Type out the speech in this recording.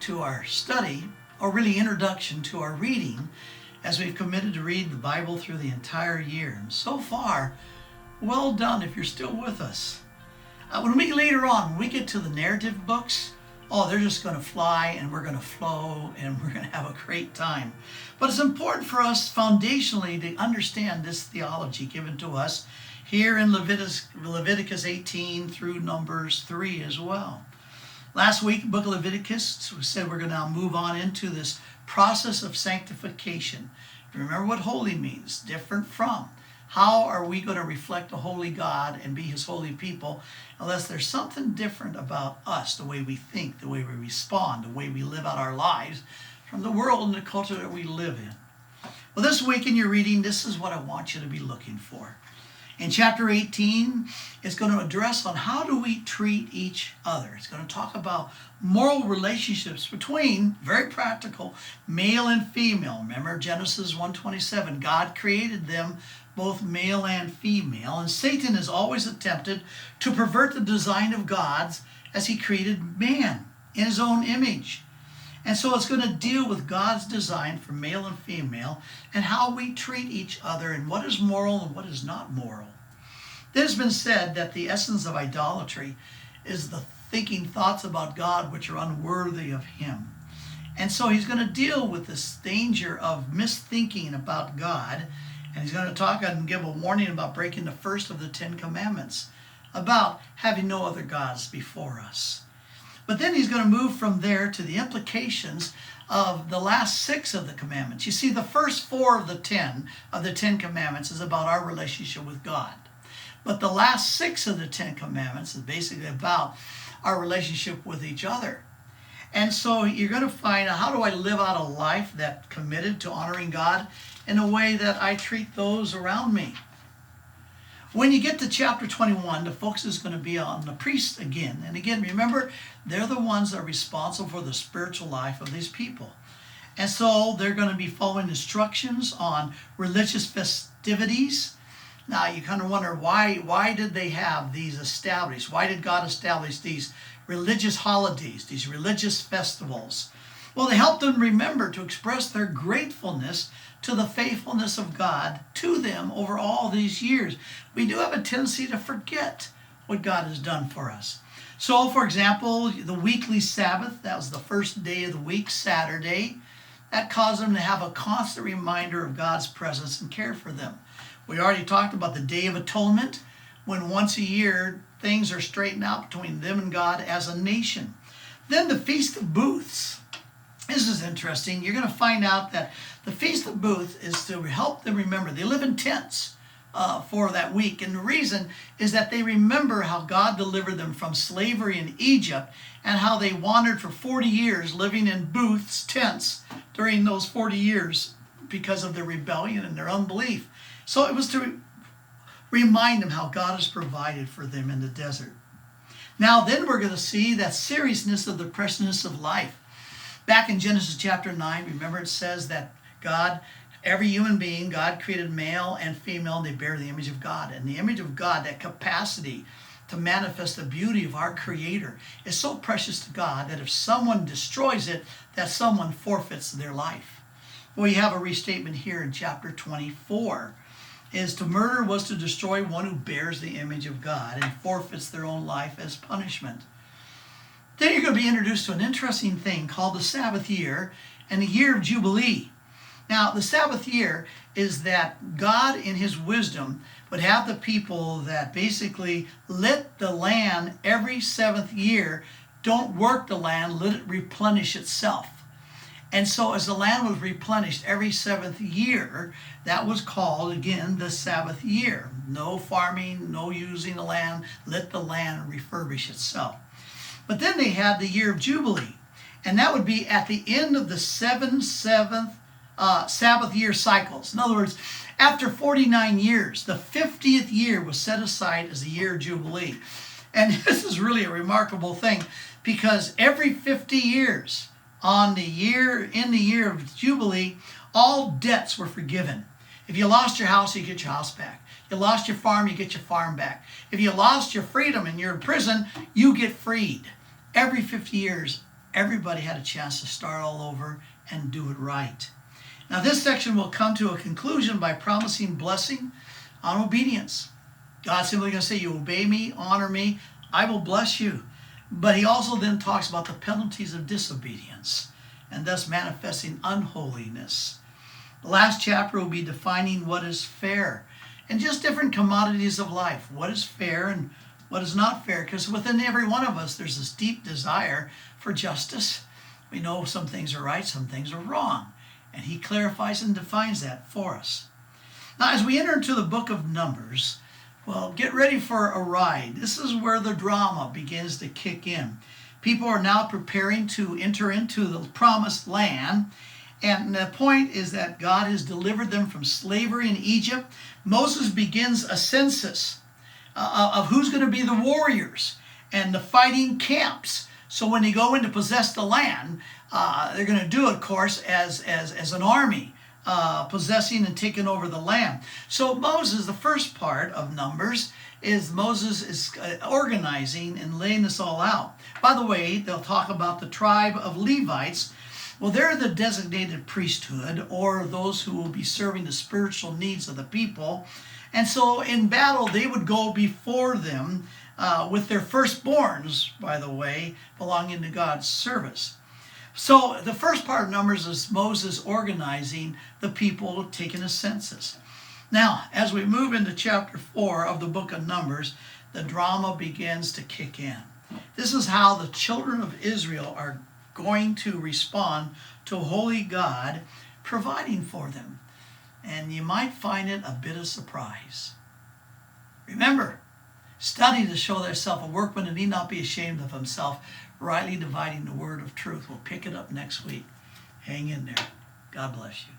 to our study, or really introduction to our reading, as we've committed to read the Bible through the entire year. And so far, well done if you're still with us. When we get to the narrative books, they're just going to fly and we're going to flow and we're going to have a great time. But it's important for us foundationally to understand this theology given to us here in Leviticus 18 through Numbers 3 as well. Last week, book of Leviticus, we said we're going to now move on into this process of sanctification. Remember what holy means, different from. How are we going to reflect a holy God and be his holy people unless there's something different about us, the way we think, the way we respond, the way we live out our lives from the world and the culture that we live in? Well, this week in your reading, this is what I want you to be looking for. In chapter 18, it's going to address on how do we treat each other. It's going to talk about moral relationships between, very practical, male and female. Remember Genesis 1:27, God created them both male and female, and Satan has always attempted to pervert the design of God as he created man in his own image. And so it's going to deal with God's design for male and female and how we treat each other and what is moral and what is not moral. It has been said that the essence of idolatry is the thinking thoughts about God which are unworthy of him. And so he's going to deal with this danger of misthinking about God, and he's going to talk and give a warning about breaking the first of the 10 commandments, about having no other gods before us. But then he's going to move from there to the implications of the last 6 of the commandments. You see, the first 4 of the 10 commandments is about our relationship with God. But the last 6 of the 10 commandments is basically about our relationship with each other. And so you're going to find out, how do I live out a life that's committed to honoring God in a way that I treat those around me? When you get to chapter 21, the focus is going to be on the priests again. And again, remember, they're the ones that are responsible for the spiritual life of these people. And so they're going to be following instructions on religious festivities. Now, you kind of wonder, why did they have these established? Why did God establish these religious holidays, these religious festivals? Well, they helped them remember to express their gratefulness to the faithfulness of God to them over all these years. We do have a tendency to forget what God has done for us. So, for example, the weekly Sabbath, that was the first day of the week, Saturday, that caused them to have a constant reminder of God's presence and care for them. We already talked about the Day of Atonement, when once a year things are straightened out between them and God as a nation. Then the Feast of Booths. This is interesting. You're going to find out that the Feast of Booths is to help them remember. They live in tents for that week. And the reason is that they remember how God delivered them from slavery in Egypt and how they wandered for 40 years living in booths, tents, during those 40 years because of their rebellion and their unbelief. So it was to remind them how God has provided for them in the desert. Now then we're going to see that seriousness of the preciousness of life. Back in Genesis chapter 9, remember it says that God, every human being, God created male and female, and they bear the image of God. And the image of God, that capacity to manifest the beauty of our Creator, is so precious to God that if someone destroys it, that someone forfeits their life. Well, you have a restatement here in chapter 24. Is to murder was to destroy one who bears the image of God and forfeits their own life as punishment. Then you're going to be introduced to an interesting thing called the Sabbath year and the year of Jubilee. Now, the Sabbath year is that God in his wisdom would have the people that basically let the land every 7th year, don't work the land, let it replenish itself. And so as the land was replenished every 7th year, that was called, again, the Sabbath year. No farming, no using the land, let the land refurbish itself. But then they had the year of Jubilee, and that would be at the end of the 7 Sabbath year cycles. In other words, after 49 years, the 50th year was set aside as the year of Jubilee. And this is really a remarkable thing, because every 50 years, in the year of Jubilee, all debts were forgiven. If you lost your house, you get your house back. You lost your farm, you get your farm back. If you lost your freedom and you're in prison, you get freed. Every 50 years, everybody had a chance to start all over and do it right. Now this section will come to a conclusion by promising blessing on obedience. God's simply going to say, you obey me, honor me, I will bless you. But he also then talks about the penalties of disobedience and thus manifesting unholiness. The last chapter will be defining what is fair and just different commodities of life. What is fair and what is not fair? Because within every one of us, there's this deep desire for justice. We know some things are right, some things are wrong. And he clarifies and defines that for us. Now, as we enter into the book of Numbers, well, get ready for a ride. This is where the drama begins to kick in. People are now preparing to enter into the promised land. And the point is that God has delivered them from slavery in Egypt. Moses begins a census of who's going to be the warriors and the fighting camps. So when they go in to possess the land, they're going to do it, of course, as an army, possessing and taking over the land. So Moses, the first part of Numbers, is Moses is organizing and laying this all out. By the way, they'll talk about the tribe of Levites. Well, they're the designated priesthood, or those who will be serving the spiritual needs of the people. And so in battle, they would go before them with their firstborns, by the way, belonging to God's service. So the first part of Numbers is Moses organizing the people, taking a census. Now, as we move into chapter 4 of the book of Numbers, the drama begins to kick in. This is how the children of Israel are going to respond to a holy God providing for them. And you might find it a bit of surprise. Remember, study to show thyself a workman and need not be ashamed of himself, rightly dividing the word of truth. We'll pick it up next week. Hang in there. God bless you.